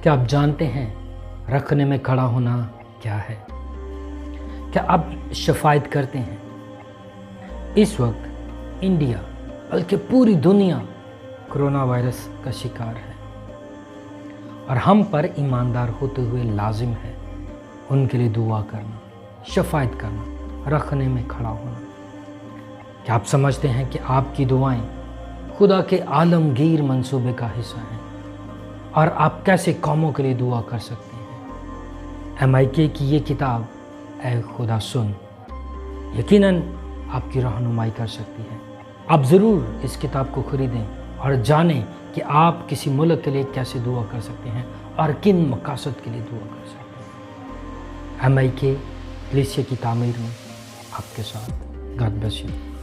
क्या आप जानते हैं रखने में खड़ा होना क्या है? क्या आप शफ़ायत करते हैं? इस वक्त इंडिया बल्कि पूरी दुनिया कोरोना वायरस का शिकार है और हम पर ईमानदार होते हुए लाजिम है उनके लिए दुआ करना, शफ़ायत करना, रखने में खड़ा होना। क्या आप समझते हैं कि आपकी दुआएं खुदा के आलमगीर मंसूबे का हिस्सा हैं और आप कैसे कौमों के लिए दुआ कर सकते हैं? MIK की ये किताब ऐ खुदा सुन यकीनन आपकी रहनुमाई कर सकती है। आप ज़रूर इस किताब को ख़रीदें और जानें कि आप किसी मुल्क के लिए कैसे दुआ कर सकते हैं और किन मकासद के लिए दुआ कर सकते हैं। MIK कलीसिया की तामीर में आपके साथ। God bless you.